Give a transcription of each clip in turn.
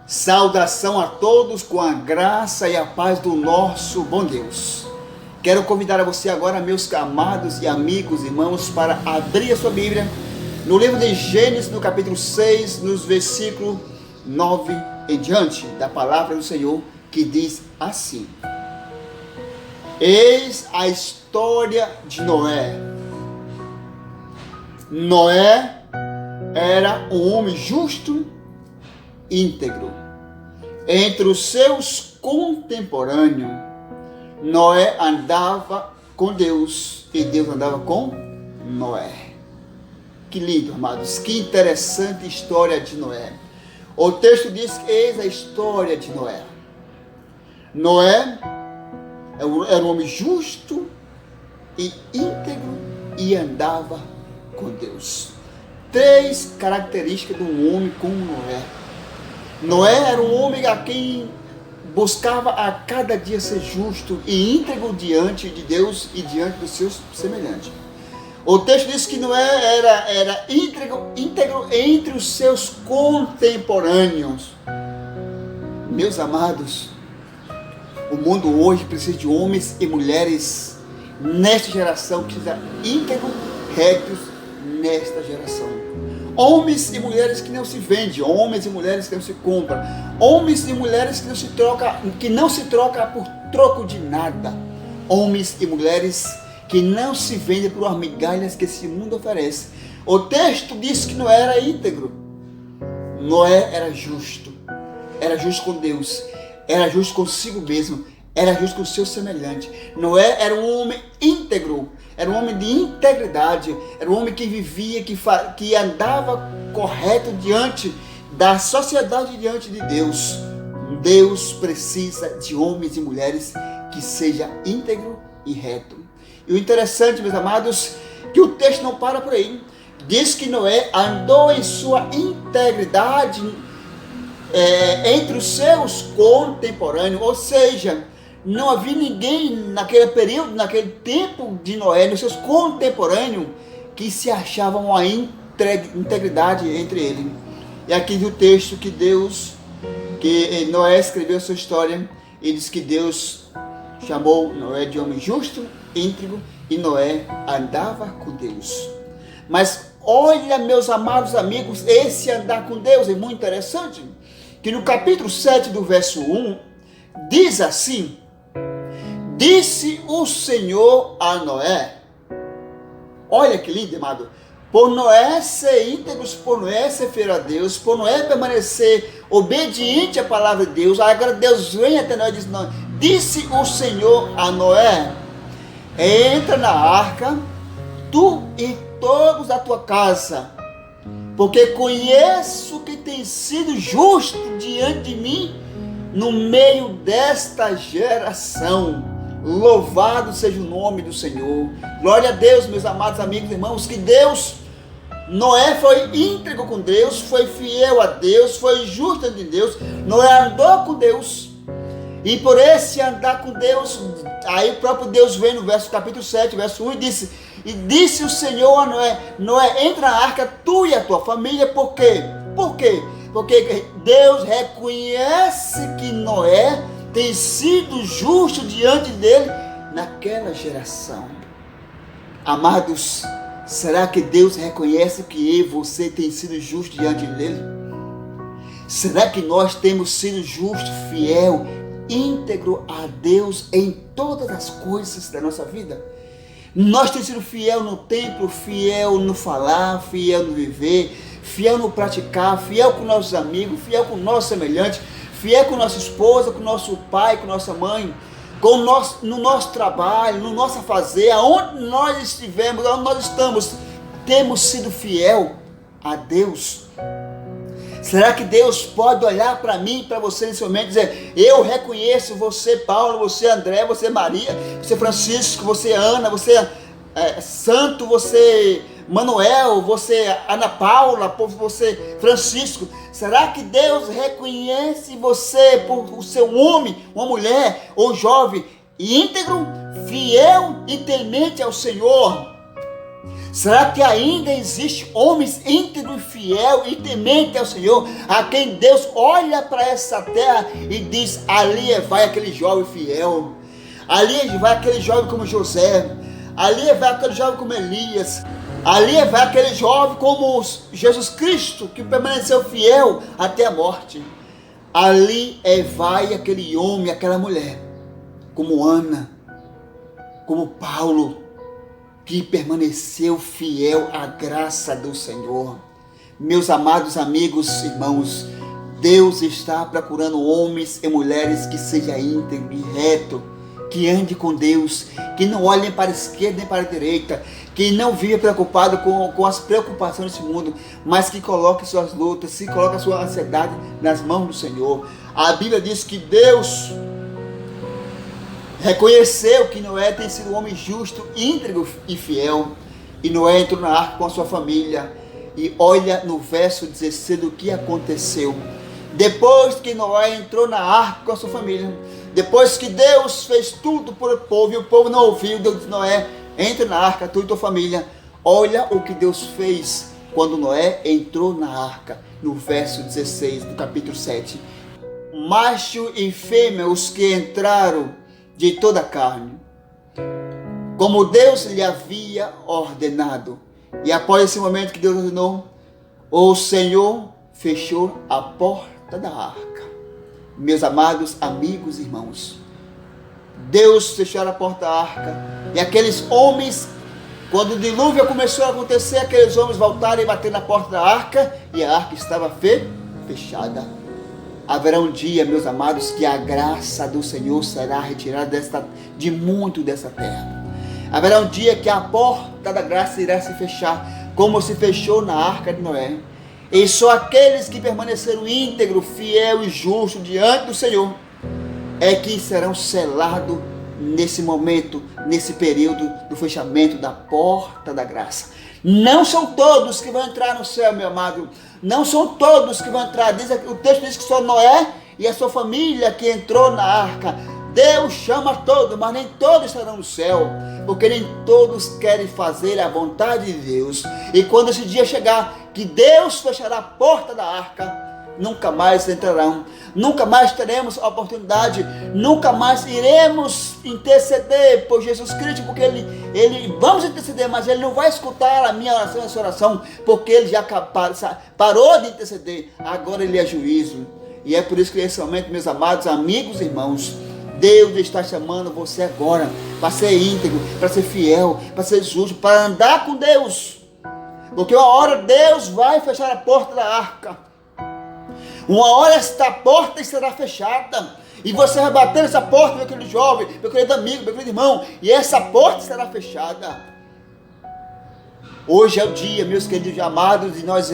Saudação a todos com a graça e a paz do nosso bom Deus. Quero convidar a você agora, meus amados e amigos, irmãos, para abrir a sua Bíblia no livro de Gênesis, no capítulo 6, nos versículos 9 em diante, da palavra do Senhor, que diz assim: Eis a história de Noé. Noé era um homem justo, íntegro. Entre os seus contemporâneos, Noé andava com Deus e Deus andava com Noé. Que lindo, amados, que interessante história de Noé. O texto diz que eis a história de Noé. Noé era um homem justo e íntegro e andava com Deus. Três características de um homem como Noé. Noé era um homem a quem buscava a cada dia ser justo e íntegro diante de Deus e diante dos seus semelhantes. O texto diz que Noé era íntegro entre os seus contemporâneos. Meus amados, o mundo hoje precisa de homens e mulheres nesta geração que sejam íntegros, retos nesta geração. Homens e mulheres que não se vendem, homens e mulheres que não se compram, homens e mulheres que não se troca por troco de nada, homens e mulheres que não se vendem por migalhas que esse mundo oferece. O texto diz que Noé era íntegro. Noé era justo com Deus, era justo consigo mesmo, era justo com o seu semelhante. Noé era um homem íntegro, era um homem de integridade, era um homem que vivia, que andava correto diante da sociedade, diante de Deus. Deus precisa de homens e mulheres que sejam íntegro e reto. E o interessante, meus amados, que o texto não para por aí. Diz que Noé andou em sua integridade entre os seus contemporâneos, ou seja, não havia ninguém naquele período, naquele tempo de Noé, nos seus contemporâneos, que se achavam uma integridade entre eles. E aqui diz o texto que Noé escreveu a sua história, e diz que Deus chamou Noé de homem justo, íntegro, e Noé andava com Deus. Mas olha, meus amados amigos, esse andar com Deus é muito interessante, que no capítulo 7 do verso 1, diz assim: Disse o Senhor a Noé. Olha que lindo, amado. Por Noé ser íntegro, por Noé ser fiel a Deus, por Noé permanecer obediente à palavra de Deus, agora Deus vem até Noé e diz: não, disse o Senhor a Noé: entra na arca, tu e todos da tua casa, porque conheço que tem sido justo diante de mim no meio desta geração. Louvado seja o nome do Senhor. Glória a Deus, meus amados amigos e irmãos, que Noé foi íntegro com Deus, foi fiel a Deus, foi justo ante Deus. Noé andou com Deus, e por esse andar com Deus, aí o próprio Deus vem no capítulo 7, verso 1, e disse o Senhor a Noé: Noé, entra na arca, tu e a tua família. Por quê? Porque Deus reconhece que Noé tem sido justo diante dele naquela geração. Amados, será que Deus reconhece que eu e você tem sido justo diante dele? Será que nós temos sido justos, fiel, íntegro a Deus em todas as coisas da nossa vida? Nós temos sido fiel no templo, fiel no falar, fiel no viver, fiel no praticar, fiel com nossos amigos, fiel com o nosso semelhante, fiel com nossa esposa, com nosso pai, com nossa mãe, no nosso trabalho, no nosso fazer, aonde nós estivermos, aonde nós estamos, temos sido fiel a Deus? Será que Deus pode olhar para mim, para você nesse momento e dizer: eu reconheço você, Paulo, você, André, você, Maria, você, Francisco, você, Ana, você, Santo, você, Manuel, você, Ana Paula, você, Francisco? Será que Deus reconhece você por ser um homem, uma mulher ou um jovem íntegro, fiel e temente ao Senhor? Será que ainda existe homens íntegros e fiel e temente ao Senhor, a quem Deus olha para essa terra e diz: ali vai aquele jovem fiel, ali vai aquele jovem como José, ali vai aquele jovem como Elias, ali vai aquele jovem como Jesus Cristo, que permaneceu fiel até a morte. Ali vai aquele homem, aquela mulher, como Ana, como Paulo, que permaneceu fiel à graça do Senhor. Meus amados amigos, irmãos, Deus está procurando homens e mulheres que sejam íntegros e retos, que andem com Deus, que não olhem para a esquerda nem para a direita, que não vivam preocupado com as preocupações desse mundo, mas que coloquem suas lutas, que coloquem a sua ansiedade nas mãos do Senhor. A Bíblia diz que Deus reconheceu que Noé tem sido um homem justo, íntegro e fiel, e Noé entrou na arca com a sua família. E olha no verso 16 do que aconteceu. Depois que Noé entrou na arca com a sua família, depois que Deus fez tudo para o povo e o povo não ouviu, Deus disse: Noé, entra na arca, tu e tua família. Olha o que Deus fez quando Noé entrou na arca, no verso 16 do capítulo 7. Macho e fêmea, os que entraram de toda a carne, como Deus lhe havia ordenado. E após esse momento que Deus ordenou, o Senhor fechou a porta da arca. Meus amados amigos e irmãos, Deus fechou a porta da arca, e aqueles homens, quando o dilúvio começou a acontecer, aqueles homens voltaram e bateram na porta da arca, e a arca estava fechada. Haverá um dia, meus amados, que a graça do Senhor será retirada de muito dessa terra. Haverá um dia que a porta da graça irá se fechar, como se fechou na arca de Noé. E só aqueles que permaneceram íntegro, fiel e justo diante do Senhor é que serão selados nesse momento, nesse período do fechamento da porta da graça. Não são todos que vão entrar no céu, meu amado. Não são todos que vão entrar. O texto diz que só Noé e a sua família que entrou na arca. Deus chama todos, mas nem todos estarão no céu, porque nem todos querem fazer a vontade de Deus. E quando esse dia chegar, que Deus fechará a porta da arca, nunca mais entrarão, nunca mais teremos a oportunidade, nunca mais iremos interceder por Jesus Cristo, porque ele vamos interceder, mas Ele não vai escutar a minha oração e a sua oração, porque Ele já parou de interceder. Agora Ele é juízo. E é por isso que nesse momento, meus amados amigos e irmãos, Deus está chamando você agora para ser íntegro, para ser fiel, para ser justo, para andar com Deus, porque uma hora Deus vai fechar a porta da arca. Uma hora esta porta estará fechada, e você vai bater nessa porta, meu querido jovem, meu querido amigo, meu querido irmão, e essa porta estará fechada. Hoje é o dia, meus queridos amados, de nós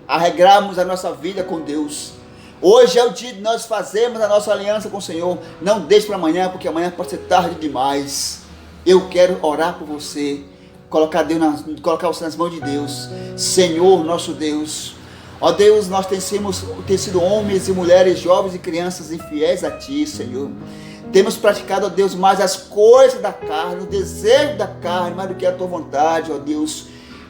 arregrarmos a nossa vida com Deus. Hoje é o dia de nós fazermos a nossa aliança com o Senhor. Não deixe para amanhã, porque amanhã pode ser tarde demais. Eu quero orar por você, colocar você nas mãos de Deus. Senhor, nosso Deus, ó Deus, nós temos sido homens e mulheres, jovens e crianças infiéis a Ti, Senhor. Temos praticado, ó Deus, mais as coisas da carne, o desejo da carne, mais do que a Tua vontade, ó Deus.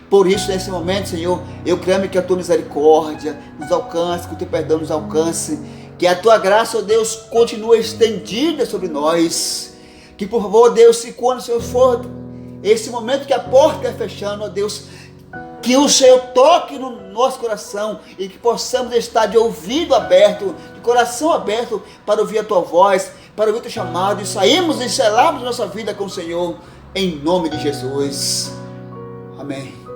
Por isso, nesse momento, Senhor, eu clamo que a Tua misericórdia nos alcance, que o Teu perdão nos alcance, que a Tua graça, ó Deus, continue estendida sobre nós. Que, por favor, Deus, se quando o Senhor for esse momento que a porta é fechando, ó Deus, que o Senhor toque no nosso coração e que possamos estar de ouvido aberto, de coração aberto, para ouvir a Tua voz, para ouvir o Teu chamado, e sairmos e selarmos nossa vida com o Senhor, em nome de Jesus. Amém.